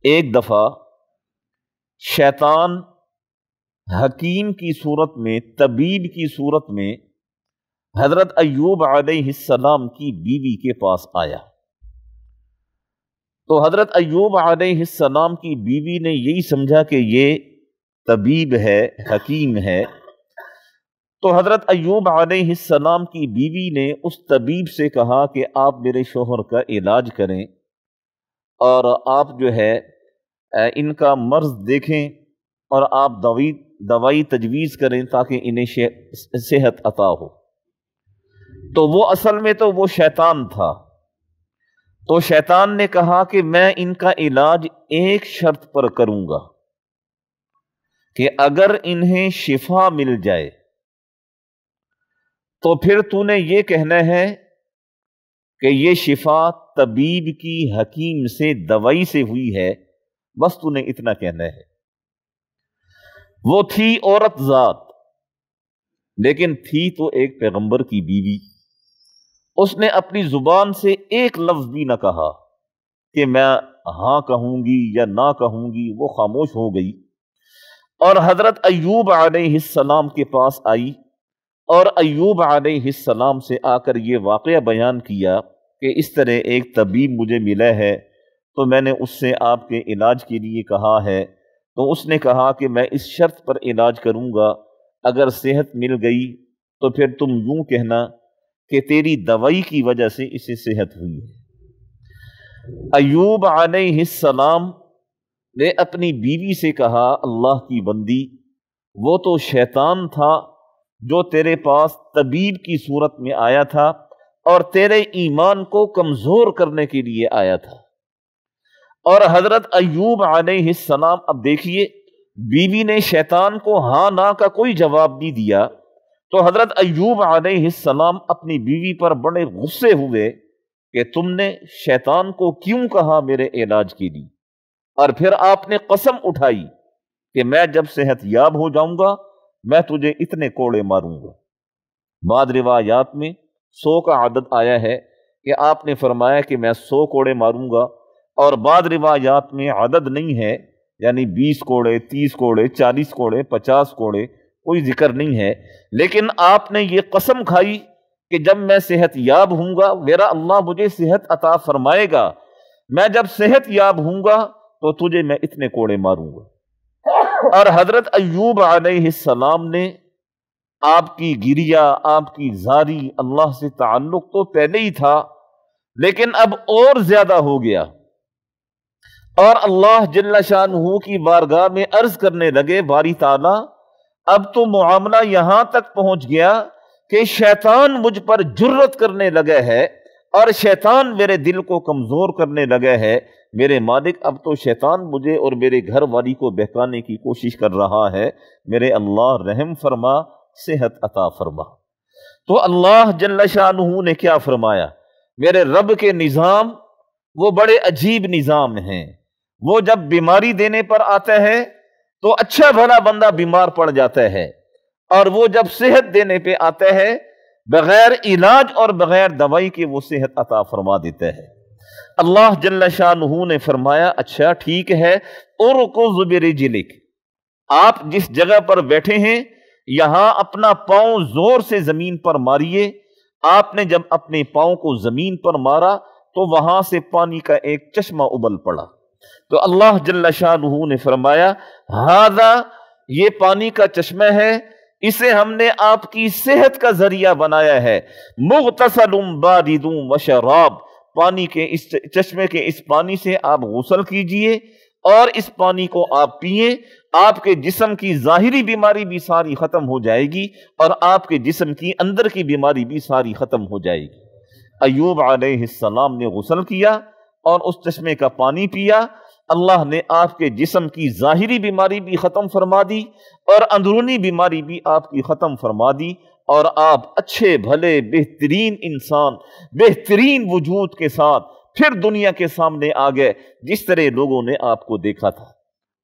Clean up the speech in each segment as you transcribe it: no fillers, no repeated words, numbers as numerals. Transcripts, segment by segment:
ایک دفعہ شیطان حکیم کی صورت میں، طبیب کی صورت میں حضرت ایوب علیہ السلام کی بیوی کے پاس آیا۔ تو حضرت ایوب علیہ السلام کی بیوی نے یہی سمجھا کہ یہ طبیب ہے، حکیم ہے، تو حضرت ایوب علیہ السلام کی بیوی نے اس طبیب سے کہا کہ آپ میرے شوہر کا علاج کریں اور آپ جو ہے ان کا مرض دیکھیں اور آپ دوائی تجویز کریں تاکہ انہیں صحت عطا ہو۔ تو وہ اصل میں تو وہ شیطان تھا۔ تو شیطان نے کہا کہ میں ان کا علاج ایک شرط پر کروں گا کہ اگر انہیں شفا مل جائے تو پھر تو نے یہ کہنا ہے کہ یہ شفا طبیب کی، حکیم سے، دوائی سے ہوئی ہے، بس تو نے اتنا کہنا ہے۔ وہ تھی عورت ذات، لیکن تھی تو ایک پیغمبر کی بیوی۔ اس نے اپنی زبان سے ایک لفظ بھی نہ کہا کہ میں ہاں کہوں گی یا نہ کہوں گی، وہ خاموش ہو گئی اور حضرت ایوب علیہ السلام کے پاس آئی اور ایوب علیہ السلام سے آ کر یہ واقعہ بیان کیا کہ اس طرح ایک طبیب مجھے ملا ہے، تو میں نے اس سے آپ کے علاج کے لیے کہا ہے، تو اس نے کہا کہ میں اس شرط پر علاج کروں گا، اگر صحت مل گئی تو پھر تم یوں کہنا کہ تیری دوائی کی وجہ سے اسے صحت ہوئی ہے۔ ایوب علیہ السلام نے اپنی بیوی سے کہا، اللہ کی بندی، وہ تو شیطان تھا جو تیرے پاس طبیب کی صورت میں آیا تھا اور تیرے ایمان کو کمزور کرنے کے لیے آیا تھا۔ اور حضرت ایوب علیہ السلام، اب دیکھیے بیوی نے شیطان کو ہاں نہ کا کوئی جواب نہیں دیا، تو حضرت ایوب علیہ السلام اپنی بیوی پر بڑے غصے ہوئے کہ تم نے شیطان کو کیوں کہا میرے علاج کے لیے، اور پھر آپ نے قسم اٹھائی کہ میں جب صحت یاب ہو جاؤں گا میں تجھے اتنے کوڑے ماروں گا۔ بعض روایات میں 100 کا عدد آیا ہے کہ آپ نے فرمایا کہ میں 100 کوڑے ماروں گا، اور بعض روایات میں عدد نہیں ہے، یعنی 20 کوڑے، 30 کوڑے، 40 کوڑے، 50 کوڑے، کوئی ذکر نہیں ہے، لیکن آپ نے یہ قسم کھائی کہ جب میں صحت یاب ہوں گا، میرا اللہ مجھے صحت عطا فرمائے گا، میں جب صحت یاب ہوں گا تو تجھے میں اتنے کوڑے ماروں گا۔ اور حضرت ایوب علیہ السلام نے آپ کی گریہ، آپ کی زاری، اللہ سے تعلق تو پہلے ہی تھا لیکن اب اور زیادہ ہو گیا، اور اللہ جل شانہ کی بارگاہ میں عرض کرنے لگے، باری تعالیٰ اب تو معاملہ یہاں تک پہنچ گیا کہ شیطان مجھ پر جرت کرنے لگا ہے اور شیطان میرے دل کو کمزور کرنے لگا ہے، میرے مالک اب تو شیطان مجھے اور میرے گھر والی کو بہکانے کی کوشش کر رہا ہے، میرے اللہ رحم فرما، صحت عطا فرما۔ تو اللہ جل شانہ نے کیا فرمایا؟ میرے رب کے نظام وہ بڑے عجیب نظام ہیں، وہ جب بیماری دینے پر آتا ہے تو اچھا بھلا بندہ بیمار پڑ جاتا ہے، اور وہ جب صحت دینے پہ آتا ہے بغیر علاج اور بغیر دوائی کے وہ صحت عطا فرما دیتا ہے۔ اللہ جل شانہ نے فرمایا، اچھا ٹھیک ہے، ارکض برجلک، آپ جس جگہ پر بیٹھے ہیں یہاں اپنا پاؤں زور سے زمین پر ماریے۔ آپ نے جب اپنے پاؤں کو زمین پر مارا تو وہاں سے پانی کا ایک چشمہ ابل پڑا، تو اللہ جل شانہ نے فرمایا، ہذا، یہ پانی کا چشمہ ہے، اسے ہم نے آپ کی صحت کا ذریعہ بنایا ہے، مغتسل بارد وشراب، پانی کے اس چشمے کے اس پانی سے آپ غسل کیجئے اور اس پانی کو آپ پیئیں، آپ کے جسم کی ظاہری بیماری بھی ساری ختم ہو جائے گی اور آپ کے جسم کی اندر کی بیماری بھی ساری ختم ہو جائے گی۔ ایوب علیہ السلام نے غسل کیا اور اس چشمے کا پانی پیا، اللہ نے آپ کے جسم کی ظاہری بیماری بھی ختم فرما دی اور اندرونی بیماری بھی آپ کی ختم فرما دی، اور آپ اچھے بھلے بہترین انسان، بہترین وجود کے ساتھ پھر دنیا کے سامنے آ گئے جس طرح لوگوں نے آپ کو دیکھا تھا۔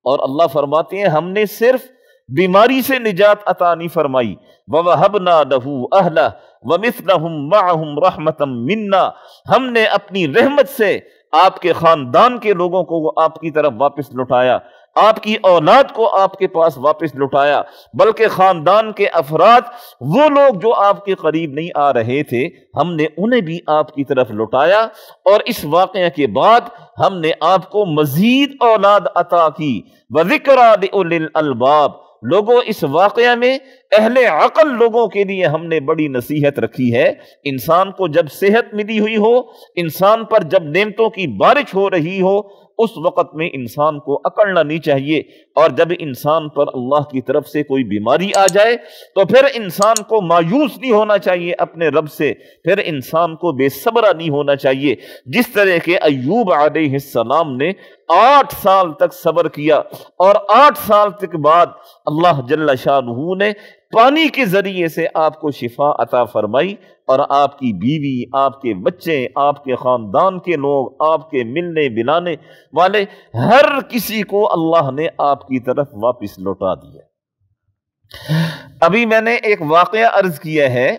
اور اللہ فرماتے ہیں ہم نے صرف بیماری سے نجات عطا نہیں فرمائی، وَوَهَبْنَا لَهُ أَهْلَهُ وَمِثْلَهُمْ مَعَهُمْ رَحْمَةً مِنَّا، ہم نے اپنی رحمت سے آپ کے خاندان کے لوگوں کو وہ آپ کی طرف واپس لوٹایا، آپ کی اولاد کو آپ کے پاس واپس لوٹایا، بلکہ خاندان کے افراد، وہ لوگ جو آپ کے قریب نہیں آ رہے تھے، ہم نے انہیں بھی آپ کی طرف لوٹایا، اور اس واقعہ کے بعد ہم نے آپ کو مزید اولاد عطا کی۔ وَذِكْرَى لِأُولِي الْأَلْبَابِ، لوگوں اس واقعہ میں اہل عقل لوگوں کے لیے ہم نے بڑی نصیحت رکھی ہے۔ انسان کو جب صحت ملی ہوئی ہو، انسان پر جب نعمتوں کی بارش ہو رہی ہو، اس وقت میں انسان کو اکڑنا نہیں چاہیے، اور جب انسان پر اللہ کی طرف سے کوئی بیماری آ جائے تو پھر انسان کو مایوس نہیں ہونا چاہیے اپنے رب سے، پھر انسان کو بے صبرا نہیں ہونا چاہیے۔ جس طرح کہ ایوب علیہ السلام نے 8 سال تک صبر کیا، اور 8 سال تک بعد اللہ جل شانہ نے پانی کے ذریعے سے آپ کو شفا عطا فرمائی، اور آپ کی بیوی، آپ کے بچے، آپ کے خاندان کے لوگ، آپ کے ملنے بلانے والے، ہر کسی کو اللہ نے آپ کی طرف واپس لوٹا دیا۔ ابھی میں نے ایک واقعہ عرض کیا ہے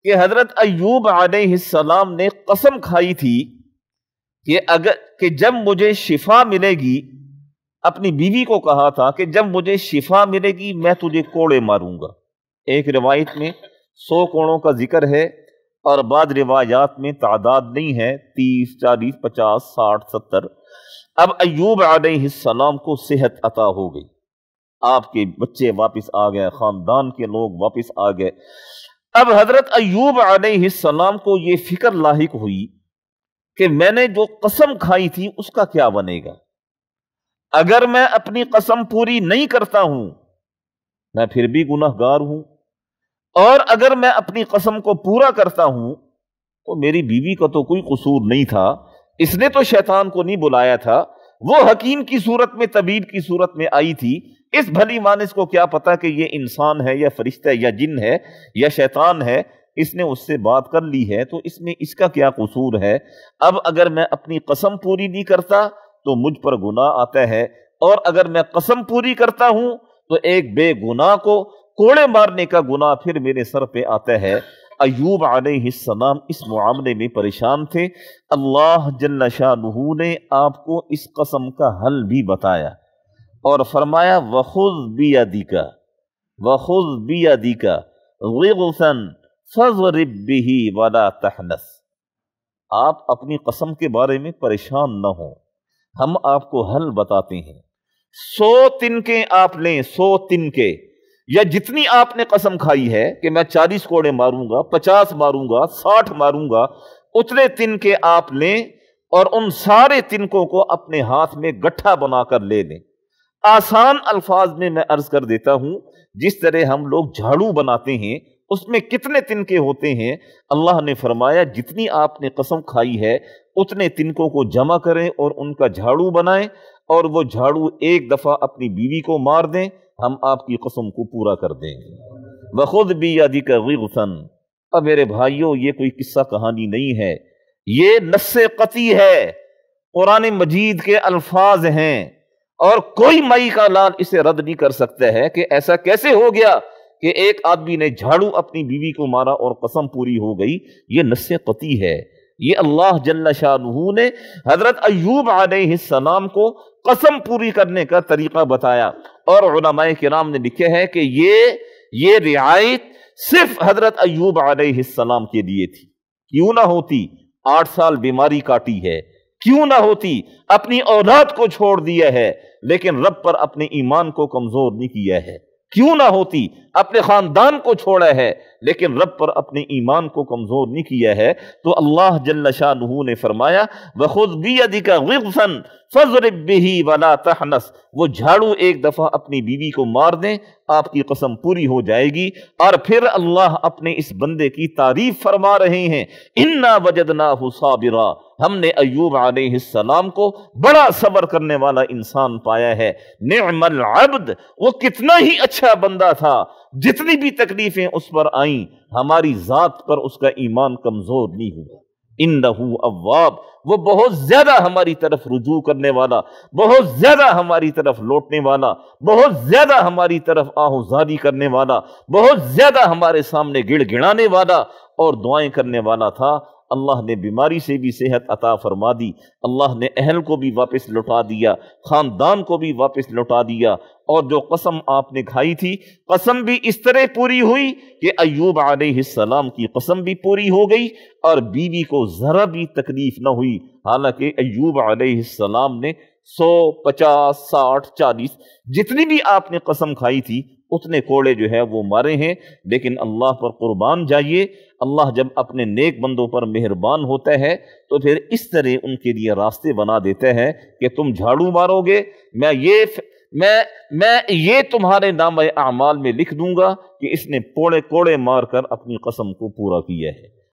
کہ حضرت ایوب علیہ السلام نے قسم کھائی تھی کہ جب مجھے شفا ملے گی، اپنی بیوی کو کہا تھا کہ جب مجھے شفا ملے گی میں تجھے کوڑے ماروں گا۔ ایک روایت میں 100 کوڑوں کا ذکر ہے، اور بعض روایات میں تعداد نہیں ہے، 30، 40، 50، 60، 70۔ اب ایوب علیہ السلام کو صحت عطا ہو گئی، آپ کے بچے واپس آ گئے، خاندان کے لوگ واپس آ گئے۔ اب حضرت ایوب علیہ السلام کو یہ فکر لاحق ہوئی کہ میں نے جو قسم کھائی تھی اس کا کیا بنے گا؟ اگر میں اپنی قسم پوری نہیں کرتا ہوں میں پھر بھی گناہگار ہوں، اور اگر میں اپنی قسم کو پورا کرتا ہوں تو میری بیوی کا تو کوئی قصور نہیں تھا، اس نے تو شیطان کو نہیں بلایا تھا، وہ حکیم کی صورت میں، طبیب کی صورت میں آئی تھی، اس بھلی مانس کو کیا پتا کہ یہ انسان ہے یا فرشتہ یا جن ہے یا شیطان ہے، اس نے اس سے بات کر لی ہے تو اس میں اس کا کیا قصور ہے؟ اب اگر میں اپنی قسم پوری نہیں کرتا تو مجھ پر گناہ آتا ہے، اور اگر میں قسم پوری کرتا ہوں تو ایک بے گناہ کو کوڑے مارنے کا گناہ پھر میرے سر پہ آتا ہے۔ ایوب علیہ السلام اس معاملے میں پریشان تھے۔ اللہ جل شانہ نے آپ کو اس قسم کا حل بھی بتایا اور فرمایا وَخُذْ بِيَدِكَ غِغْثًا فَاضْرِب بِهِ وَلَا تَحْنَثْ۔ آپ اپنی قسم کے بارے میں پریشان نہ ہوں، ہم آپ کو حل بتاتے ہیں۔ 100 تنکے آپ لیں، 100 تنکے، یا جتنی آپ نے قسم کھائی ہے کہ میں 40 کوڑے ماروں گا، 50 ماروں گا، 60 ماروں گا، اتنے تنکے آپ لیں، اور ان سارے تنکوں کو اپنے ہاتھ میں گٹھا بنا کر لے لیں۔ آسان الفاظ میں عرض کر دیتا ہوں، جس طرح ہم لوگ جھاڑو بناتے ہیں اس میں کتنے تنکے ہوتے ہیں، اللہ نے فرمایا جتنی آپ نے قسم کھائی ہے اتنے تنکوں کو جمع کریں اور ان کا جھاڑو بنائیں، اور وہ جھاڑو ایک دفعہ اپنی بیوی کو مار دیں، ہم آپ کی قسم کو پورا کر دیں گے۔ وَخُذْ بِيَدِكَ غِغْثًا۔ اب میرے بھائیوں، یہ کوئی قصہ کہانی نہیں ہے، یہ نص قطعی ہے، قرآن مجید کے الفاظ ہیں، اور کوئی مائی کا لال اسے رد نہیں کر سکتا ہے کہ ایسا کیسے ہو گیا کہ ایک آدمی نے جھاڑو اپنی بیوی کو مارا اور قسم پوری ہو گئی۔ یہ نص قطعی ہے، یہ اللہ جل شانہ نے حضرت ایوب علیہ السلام کو قسم پوری کرنے کا طریقہ بتایا، اور علماء کرام نے لکھا ہے کہ یہ رعایت صرف حضرت ایوب علیہ السلام کے لیے تھی۔ کیوں نہ ہوتی 8 سال بیماری کاٹی ہے، کیوں نہ ہوتی اپنی اولاد کو چھوڑ دیا ہے لیکن رب پر اپنے ایمان کو کمزور نہیں کیا ہے، کیوں نہ ہوتی اپنے خاندان کو چھوڑا ہے لیکن رب پر اپنے ایمان کو کمزور نہیں کیا ہے، تو اللہ جل شانہ نے فرمایا وَخُذْ بِيَدِكَ غِغْثًا فَاضْرِب بِهِ وَلَا تَحْنَثْ۔ وہ جھاڑو ایک دفعہ اپنی بیوی کو مار دیں، آپ کی قسم پوری ہو جائے گی۔ اور پھر اللہ اپنے اس بندے کی تعریف فرما رہے ہیں، اِنَّا وَجَدْنَاهُ صَابِرًا، ہم نے ایوب علیہ السلام کو بڑا صبر کرنے والا انسان پایا ہے۔ نعم العبد، وہ کتنا ہی اچھا بندہ تھا، جتنی بھی تکلیفیں اس پر آئیں ہماری ذات پر اس کا ایمان کمزور نہیں ہوا۔ انہ اواب، وہ بہت زیادہ ہماری طرف رجوع کرنے والا، بہت زیادہ ہماری طرف لوٹنے والا، بہت زیادہ ہماری طرف آہوزاری کرنے والا، بہت زیادہ ہمارے سامنے گڑ گڑانے والا اور دعائیں کرنے والا تھا۔ اللہ نے بیماری سے بھی صحت عطا فرما دی، اللہ نے اہل کو بھی واپس لوٹا دیا، خاندان کو بھی واپس لوٹا دیا، اور جو قسم آپ نے کھائی تھی قسم بھی اس طرح پوری ہوئی کہ ایوب علیہ السلام کی قسم بھی پوری ہو گئی اور بیوی کو ذرا بھی تکلیف نہ ہوئی، حالانکہ ایوب علیہ السلام نے 100 50 60 40 جتنی بھی آپ نے قسم کھائی تھی اتنے کوڑے جو ہے وہ مارے ہیں، لیکن اللہ پر قربان جائیے، اللہ جب اپنے نیک بندوں پر مہربان ہوتا ہے تو پھر اس طرح ان کے لیے راستے بنا دیتے ہیں کہ تم جھاڑو مارو گے، میں یہ تمہارے نامہ اعمال میں لکھ دوں گا کہ اس نے کوڑے مار کر اپنی قسم کو پورا کیا ہے۔